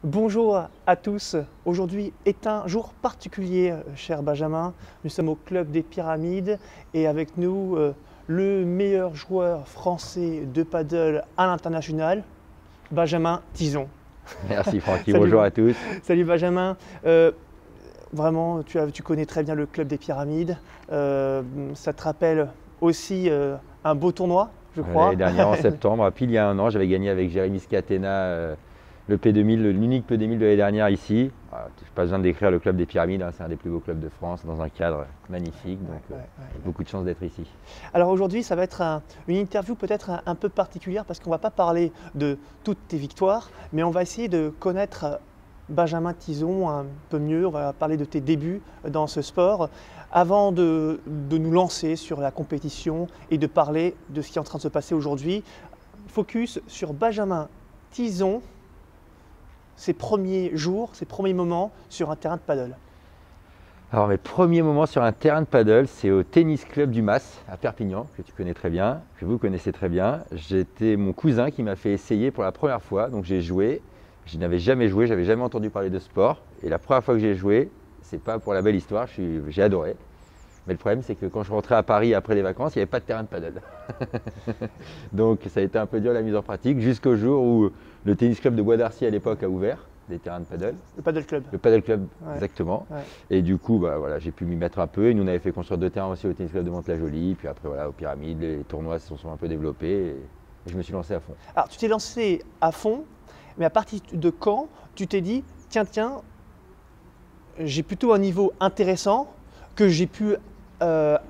Bonjour à tous. Aujourd'hui est un jour particulier, cher Benjamin. Nous sommes au Club des Pyramides et avec nous le meilleur joueur français de paddle à l'international, Benjamin Tison. Merci Francky, Salut. bonjour à tous. Salut Benjamin. Vraiment, tu connais très bien le Club des Pyramides. Ça te rappelle aussi un beau tournoi, je crois. L'année dernière en septembre, pile il y a un an, j'avais gagné avec Jérémy Scatena le P2000, l'unique P2000 de l'année dernière ici. Je n'ai pas besoin de décrire le Club des Pyramides, hein, c'est un des plus beaux clubs de France dans un cadre magnifique, donc beaucoup de chance d'être ici. Alors aujourd'hui, ça va être une interview peut-être un peu particulière parce qu'on ne va pas parler de toutes tes victoires, mais on va essayer de connaître Benjamin Tison un peu mieux. On va parler de tes débuts dans ce sport avant de nous lancer sur la compétition et de parler de ce qui est en train de se passer aujourd'hui. Focus sur Benjamin Tison, ses premiers jours, ses premiers moments sur un terrain de paddle. Alors mes premiers moments sur un terrain de paddle, c'est au Tennis Club du Mas à Perpignan, que tu connais très bien, que vous connaissez très bien. J'étais mon cousin qui m'a fait essayer pour la première fois, donc j'ai joué. Je n'avais jamais joué, j'avais jamais entendu parler de sport. Et la première fois que j'ai joué, c'est pas pour la belle histoire, j'ai adoré. Mais le problème, c'est que quand je rentrais à Paris après les vacances, il n'y avait pas de terrain de paddle. Donc ça a été un peu dur la mise en pratique, jusqu'au jour où le Tennis Club de Bois d'Arcy à l'époque a ouvert des terrains de paddle. Le paddle club. Le paddle club, Ouais. exactement. Ouais. Et du coup, voilà, j'ai pu m'y mettre un peu. Et nous, on avait fait construire 2 terrains aussi au Tennis Club de Mantes-la-Jolie. Puis après, voilà, aux Pyramides, les tournois se sont un peu développés. Et je me suis lancé à fond. Alors tu t'es lancé à fond, mais à partir de quand tu t'es dit, tiens, j'ai plutôt un niveau intéressant que j'ai pu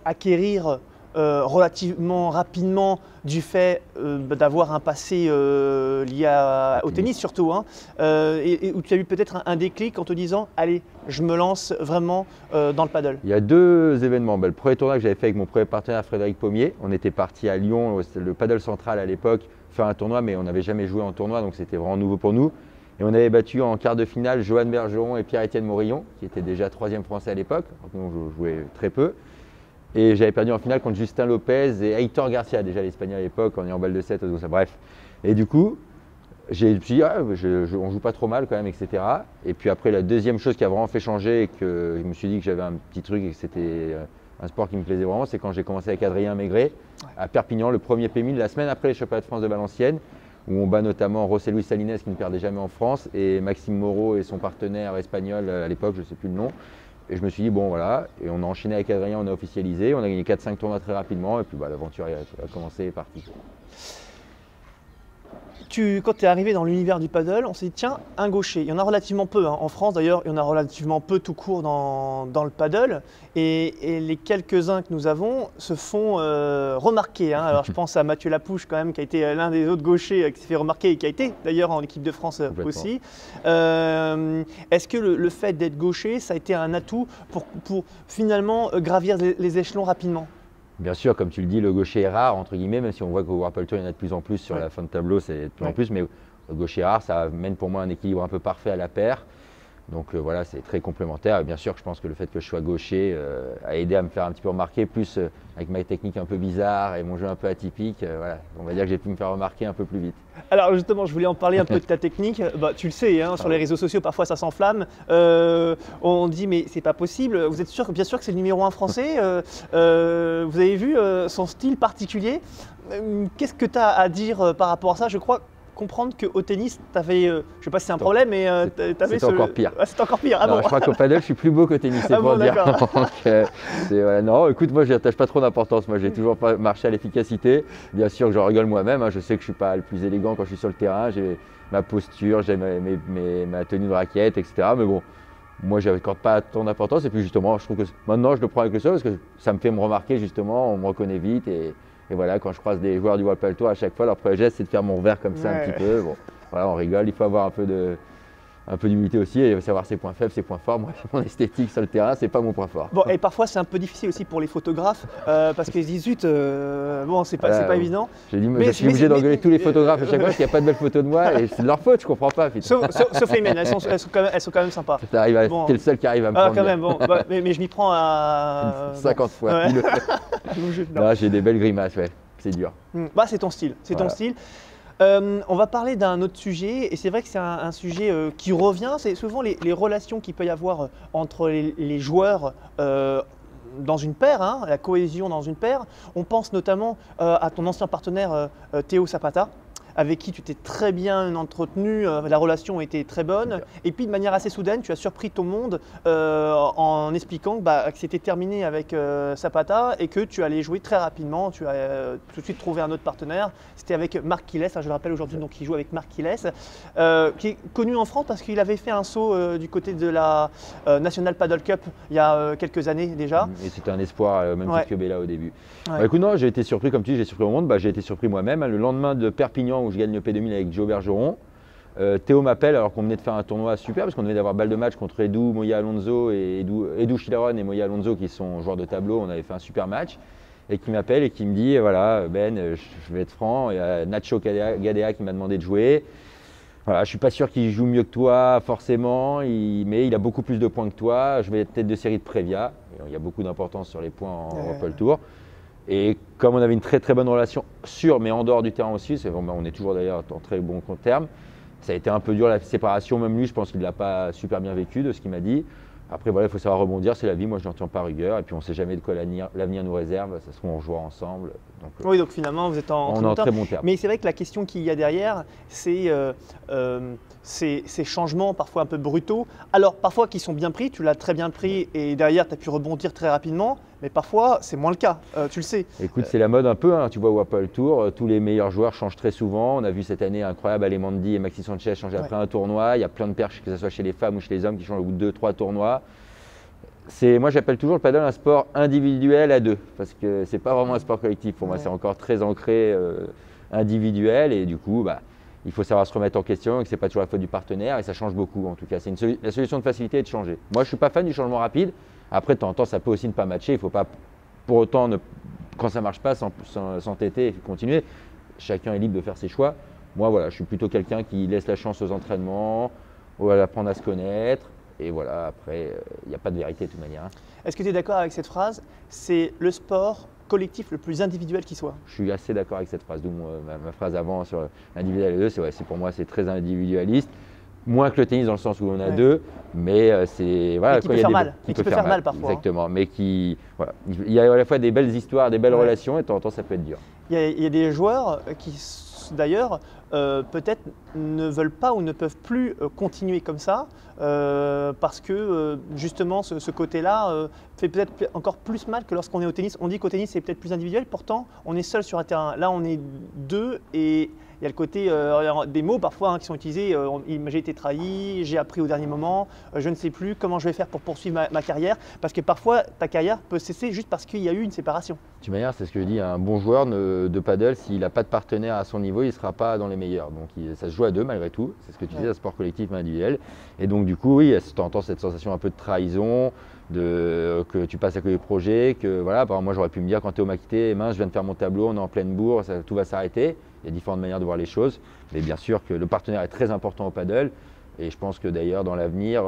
acquérir relativement rapidement du fait d'avoir un passé lié au tennis surtout, hein, et où tu as eu peut-être un déclic en te disant, allez, je me lance vraiment dans le paddle. Il y a 2 événements. Le premier tournoi que j'avais fait avec mon premier partenaire Frédéric Pommier, on était parti à Lyon, c'était le paddle central à l'époque, faire un tournoi, mais on n'avait jamais joué en tournoi, donc c'était vraiment nouveau pour nous. Et on avait battu en quart de finale Johan Bergeron et Pierre-Étienne Morillon, qui était déjà 3e français à l'époque, donc nous on jouait très peu. Et j'avais perdu en finale contre Justin Lopez et Heitor Garcia, déjà l'espagnol à l'époque, on est en balle de 7, donc ça, bref. Et du coup, je me suis dit, on joue pas trop mal quand même, etc. Et puis après, la deuxième chose qui a vraiment fait changer et que je me suis dit que j'avais un petit truc et que c'était un sport qui me plaisait vraiment, c'est quand j'ai commencé avec Adrien Maigret à Perpignan, le premier P1000, la semaine après les championnats de France de Valenciennes, où on bat notamment José Luis Salines qui ne perdait jamais en France et Maxime Moreau et son partenaire espagnol à l'époque, je ne sais plus le nom. Et je me suis dit, bon voilà, et on a enchaîné avec Adrien, on a officialisé, on a gagné 4-5 tournois très rapidement et puis l'aventure a commencé et est partie. Quand tu es arrivé dans l'univers du paddle, on s'est dit, tiens, un gaucher. Il y en a relativement peu, hein. En France d'ailleurs, il y en a relativement peu tout court dans le paddle. Et les quelques-uns que nous avons se font remarquer, hein. Alors je pense à Mathieu Lapouche quand même, qui a été l'un des autres gauchers qui s'est fait remarquer et qui a été d'ailleurs en équipe de France aussi. Est-ce que le fait d'être gaucher, ça a été un atout pour finalement gravir les échelons rapidement ? Bien sûr, comme tu le dis, le gaucher est rare, entre guillemets, même si on voit qu'au Whirlpool Tour, il y en a de plus en plus sur la fin de tableau, c'est de plus en plus, mais le gaucher est rare, ça mène pour moi un équilibre un peu parfait à la paire. Donc voilà, c'est très complémentaire. Et bien sûr, je pense que le fait que je sois gaucher a aidé à me faire un petit peu remarquer, plus avec ma technique un peu bizarre et mon jeu un peu atypique. Voilà, on va dire que j'ai pu me faire remarquer un peu plus vite. Alors justement, je voulais en parler un peu de ta technique. Tu le sais, hein, sur les réseaux sociaux, parfois ça s'enflamme. On dit mais c'est pas possible. Vous êtes sûr, bien sûr que c'est le numéro 1 français. Vous avez vu son style particulier. Qu'est-ce que tu as à dire par rapport à ça? Je crois comprendre qu'au tennis, tu avais, je ne sais pas si c'est un problème, mais tu avais c'est encore pire. Ah, c'est encore pire. Ah non, bon. Je crois qu'au paddle, je suis plus beau qu'au tennis, c'est pour dire. Donc, non, écoute, moi, je n'attache pas trop d'importance. Moi, j'ai toujours marché à l'efficacité. Bien sûr que je rigole moi-même. Hein. Je sais que je ne suis pas le plus élégant quand je suis sur le terrain. J'ai ma posture, j'ai ma tenue de raquette, etc. Mais bon, moi, je n'accorde pas tant d'importance. Et puis, justement, je trouve que maintenant, je le prends avec le sol parce que ça me fait me remarquer, justement. On me reconnaît vite. Et voilà, quand je croise des joueurs du Whirlpool Tour, à chaque fois, leur premier geste, c'est de faire mon revers comme ça un petit peu. Bon, voilà, on rigole, il faut avoir un peu d'humilité aussi et savoir ses points faibles, ses points forts. Moi, mon esthétique sur le terrain, c'est pas mon point fort. Bon, et parfois, c'est un peu difficile aussi pour les photographes parce qu'ils se disent, zut, bon, c'est pas évident. Je suis obligé d'engueuler tous les photographes à chaque fois parce qu'il n'y a pas de belles photos de moi et c'est de leur faute, je comprends pas. Sauf les miennes, elles sont quand même sympas. T'es le seul qui arrive à me prendre. Quand même, bon, mais je m'y prends à 50 fois. Ouais. Non, j'ai des belles grimaces, ouais. C'est dur. C'est ton style, c'est ton style. On va parler d'un autre sujet, et c'est vrai que c'est un sujet qui revient, c'est souvent les relations qu'il peut y avoir entre les joueurs dans une paire, hein, la cohésion dans une paire. On pense notamment à ton ancien partenaire Théo Zapata, avec qui tu t'es très bien entretenu, la relation était très bonne. Super. Et puis de manière assez soudaine, tu as surpris ton monde en expliquant que c'était terminé avec Zapata et que tu allais jouer très rapidement. Tu as tout de suite trouvé un autre partenaire. C'était avec Marc Quiles, je le rappelle aujourd'hui, donc il joue avec Marc Quiles, qui est connu en France parce qu'il avait fait un saut du côté de la National Paddle Cup il y a quelques années déjà. Et c'était un espoir, même Ouais. titre que Bella au début. Ouais. Bah, écoute, non, j'ai été surpris, comme tu dis, j'ai surpris au monde. Bah, j'ai été surpris moi-même. Hein. Le lendemain de Perpignan, où je gagne le P2000 avec Joe Bergeron, Théo m'appelle alors qu'on venait de faire un tournoi super, parce qu'on venait d'avoir balle de match contre Edu, Moya Alonso et Edu Chilaron et Moya Alonso, qui sont joueurs de tableau. On avait fait un super match. Et qui m'appelle et qui me dit, voilà, Ben, je vais être franc, il y a Nacho Gadea qui m'a demandé de jouer. Voilà, je ne suis pas sûr qu'il joue mieux que toi forcément, mais il a beaucoup plus de points que toi. Je vais être tête de série de Previa. Il y a beaucoup d'importance sur les points en Apple Tour. Et comme on avait une très très bonne relation sur, mais en dehors du terrain aussi, on est toujours d'ailleurs en très bon terme, ça a été un peu dur la séparation. Même lui, je pense qu'il ne l'a pas super bien vécu de ce qu'il m'a dit. Après, voilà, il faut savoir rebondir, c'est la vie. Moi, je n'en tiens pas rigueur. Et puis, on ne sait jamais de quoi l'avenir nous réserve. Ça se trouve, on jouera ensemble. Donc, Oui, donc finalement, vous êtes en très bon terme. Mais c'est vrai que la question qu'il y a derrière, c'est ces changements parfois un peu brutaux. Alors, parfois qui sont bien pris, tu l'as très bien pris et derrière, tu as pu rebondir très rapidement. Mais parfois, c'est moins le cas, tu le sais. Écoute, c'est la mode un peu. Hein. Tu vois, au Apple Tour, tous les meilleurs joueurs changent très souvent. On a vu cette année incroyable Alemandy et Maxi Sanchez changer après un tournoi. Il y a plein de perches, que ce soit chez les femmes ou chez les hommes, qui changent au bout de 2-3 tournois. Moi, j'appelle toujours le paddle un sport individuel à deux, parce que c'est pas vraiment un sport collectif. Pour moi, c'est encore très ancré individuel, et du coup, il faut savoir se remettre en question, et que c'est pas toujours la faute du partenaire, et ça change beaucoup. En tout cas, la solution de facilité est de changer. Moi, je suis pas fan du changement rapide. Après, de temps en temps, ça peut aussi ne pas matcher. Il faut pas, pour autant, quand ça marche pas, s'entêter et continuer. Chacun est libre de faire ses choix. Moi, voilà, je suis plutôt quelqu'un qui laisse la chance aux entraînements, apprendre à se connaître. Et voilà, après, il n'y a pas de vérité de toute manière. Est-ce que tu es d'accord avec cette phrase? C'est le sport collectif le plus individuel qui soit. Je suis assez d'accord avec cette phrase, d'où ma phrase avant sur l'individuel et deux. Pour moi, c'est très individualiste. Moins que le tennis dans le sens où on a deux, mais c'est voilà, qui peut faire mal. Qui peut faire mal parfois. Exactement, mais voilà, il y a à la fois des belles histoires, des belles relations, et de temps en temps, ça peut être dur. Il y a des joueurs qui, d'ailleurs, peut-être ne veulent pas ou ne peuvent plus continuer comme ça parce que justement ce côté-là fait peut-être encore plus mal que lorsqu'on est au tennis. On dit qu'au tennis c'est peut-être plus individuel, pourtant on est seul sur un terrain. Là on est deux et il y a le côté des mots parfois qui sont utilisés. J'ai été trahi, j'ai appris au dernier moment, je ne sais plus comment je vais faire pour poursuivre ma carrière, parce que parfois ta carrière peut cesser juste parce qu'il y a eu une séparation. De toute manière, c'est ce que je dis, un bon joueur de paddle, s'il n'a pas de partenaire à son niveau, il ne sera pas dans les meilleurs. Donc ça se joue à deux malgré tout, c'est ce que tu disais, un sport collectif mais individuel. Et donc du coup, oui, de temps en temps cette sensation un peu de trahison, que tu passes à côté du projet, que voilà, par exemple, moi j'aurais pu me dire quand Théo m'a quitté, mince, je viens de faire mon tableau, on est en pleine bourre, tout va s'arrêter. Il y a différentes manières de voir les choses, mais bien sûr que le partenaire est très important au paddle. Et je pense que d'ailleurs dans l'avenir,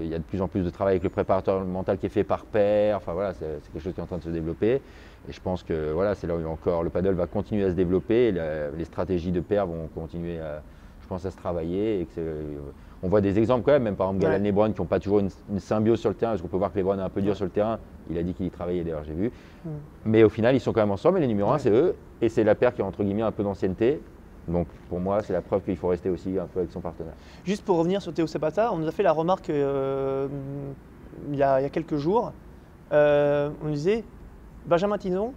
il y a de plus en plus de travail avec le préparateur mental qui est fait par pair. Enfin voilà, c'est quelque chose qui est en train de se développer. Et je pense que voilà, c'est là où encore le paddle va continuer à se développer. Et les stratégies de pair vont continuer, je pense, à se travailler. Et on voit des exemples quand même par exemple Galan Lebron qui n'ont pas toujours une symbiose sur le terrain, parce qu'on peut voir que Lebron est un peu dur sur le terrain. Il a dit qu'il y travaillait d'ailleurs, j'ai vu. Mais au final, ils sont quand même ensemble. Et les numéros 1, c'est eux. Et c'est la paire qui a entre guillemets un peu d'ancienneté. Donc pour moi, c'est la preuve qu'il faut rester aussi un peu avec son partenaire. Juste pour revenir sur Théo Zapata, on nous a fait la remarque il y a quelques jours. On disait, Benjamin Tison,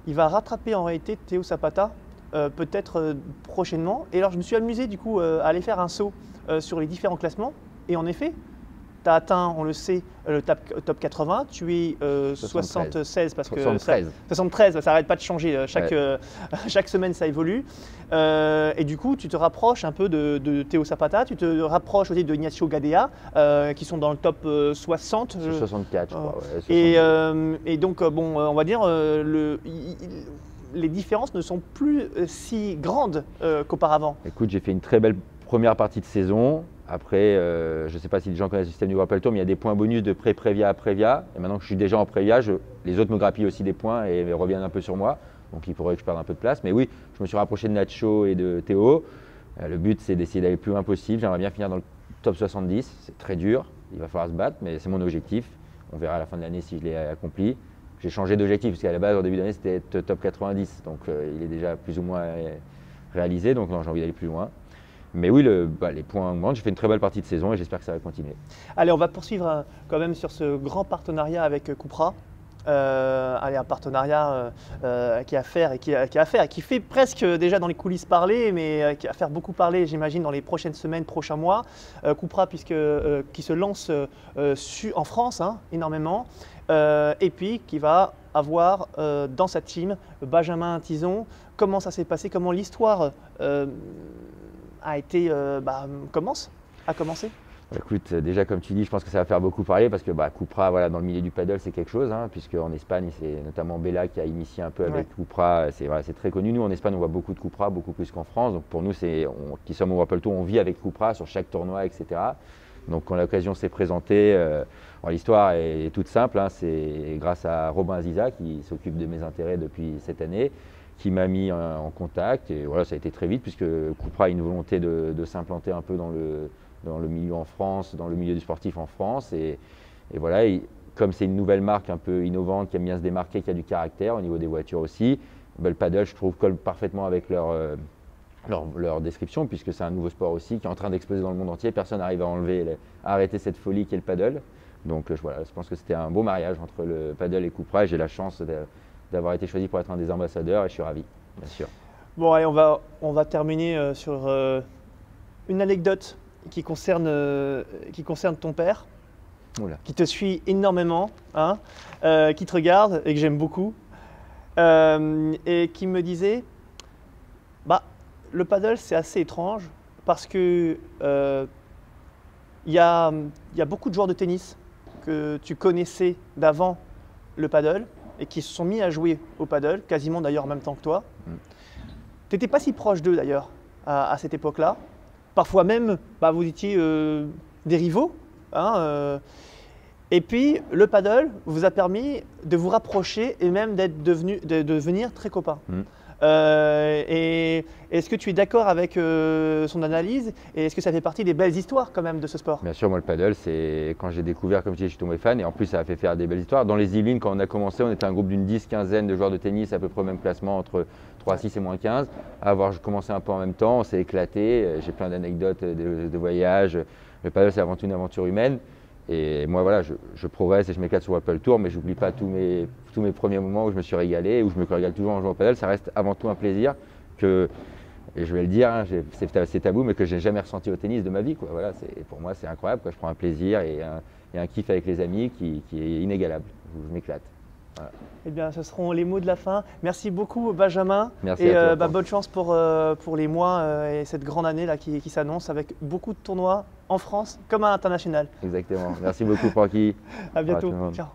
il va rattraper en réalité Théo Zapata peut-être prochainement. Et alors je me suis amusé du coup à aller faire un saut sur les différents classements. Et en effet, tu as atteint, on le sait, le top 80, tu es 76 parce que 73, ça n'arrête pas de changer, chaque semaine ça évolue. Et du coup, tu te rapproches un peu de Théo Zapata, tu te rapproches aussi de Ignacio Gadea, qui sont dans le top 60. 64, je crois. Ouais, et donc, on va dire, les différences ne sont plus si grandes qu'auparavant. Écoute, j'ai fait une très belle première partie de saison. Après, je ne sais pas si les gens connaissent le système du Apple Tour, mais il y a des points bonus de pré-Prévia à Prévia. Et maintenant que je suis déjà en Prévia, les autres me grappillent aussi des points et reviennent un peu sur moi. donc il pourrait que je perde un peu de place. Mais oui, je me suis rapproché de Nacho et de Théo. Le but, c'est d'essayer d'aller le plus loin possible. J'aimerais bien finir dans le top 70. C'est très dur, il va falloir se battre, mais c'est mon objectif. On verra à la fin de l'année si je l'ai accompli. J'ai changé d'objectif, parce qu'à la base, au début d'année, c'était être top 90. Donc il est déjà plus ou moins réalisé, donc j'ai envie d'aller plus loin. Mais oui, les points augmentent. J'ai fait une très belle partie de saison et j'espère que ça va continuer. Allez, on va poursuivre quand même sur ce grand partenariat avec Cupra. Allez, un partenariat qui a à faire et qui fait presque déjà dans les coulisses parler, mais qui va faire beaucoup parler, j'imagine, dans les prochaines semaines, prochains mois. Cupra, qui se lance en France énormément, et puis qui va avoir dans sa team Benjamin Tison. Comment ça s'est passé? Comment l'histoire a commencé? Écoute, déjà comme tu dis, je pense que ça va faire beaucoup parler parce que Cupra, voilà, dans le milieu du paddle, c'est quelque chose, puisque en Espagne, c'est notamment Bella qui a initié un peu avec Cupra. C'est très connu. Nous, en Espagne, on voit beaucoup de Cupra, beaucoup plus qu'en France. Donc pour nous, qui sommes au Whirlpool Tour, on vit avec Cupra sur chaque tournoi, etc. Donc quand l'occasion s'est présentée, l'histoire est toute simple. C'est grâce à Robin Aziza qui s'occupe de mes intérêts depuis cette année, qui m'a mis en contact. Et voilà, ça a été très vite puisque Cupra a une volonté de s'implanter un peu dans le milieu en France, dans le milieu du sportif en France. Et voilà, comme c'est une nouvelle marque un peu innovante, qui aime bien se démarquer, qui a du caractère au niveau des voitures aussi, le paddle, je trouve, colle parfaitement avec leur description, puisque c'est un nouveau sport aussi qui est en train d'exploser dans le monde entier. Personne n'arrive à arrêter cette folie qu'est le paddle. Donc voilà, je pense que c'était un beau mariage entre le paddle et Cupra. Et j'ai la chance d'avoir été choisi pour être un des ambassadeurs et je suis ravi, bien sûr. Bon, allez, on va terminer sur une anecdote qui concerne ton père, qui te suit énormément, qui te regarde et que j'aime beaucoup, et qui me disait, le paddle c'est assez étrange parce que il y a beaucoup de joueurs de tennis que tu connaissais d'avant le paddle et qui se sont mis à jouer au paddle, quasiment d'ailleurs en même temps que toi. Tu n'étais pas si proche d'eux d'ailleurs à cette époque-là. Parfois même, vous étiez des rivaux. Et puis, le paddle vous a permis de vous rapprocher et même de devenir très copains. Et est-ce que tu es d'accord avec son analyse? Et est-ce que ça fait partie des belles histoires quand même de ce sport? Bien sûr, moi le paddle, c'est quand j'ai découvert, comme je disais, je suis tombé fan et en plus ça a fait faire des belles histoires. Dans les Yvelines, quand on a commencé, on était un groupe d'une 10-15aine de joueurs de tennis, à peu près au même classement, entre 3-6 et -15. À avoir commencé un peu en même temps, on s'est éclaté, j'ai plein d'anecdotes de voyages. Le paddle, c'est avant tout une aventure humaine. Et moi, voilà, je progresse et je m'éclate sur Whirlpool Tour, mais j'oublie pas tous mes premiers moments où je me suis régalé, où je me régale toujours en jouant au paddle. Ça reste avant tout un plaisir que, et je vais le dire, c'est tabou, mais que je n'ai jamais ressenti au tennis de ma vie. Voilà, pour moi, c'est incroyable. Je prends un plaisir et un kiff avec les amis qui est inégalable. Je m'éclate. Voilà. Eh bien, ce seront les mots de la fin. Merci beaucoup, Benjamin. Merci à toi. Bonne chance pour les mois et cette grande année là, qui s'annonce avec beaucoup de tournois en France comme à l'international. Exactement. Merci beaucoup, Francky. À bientôt. Ciao.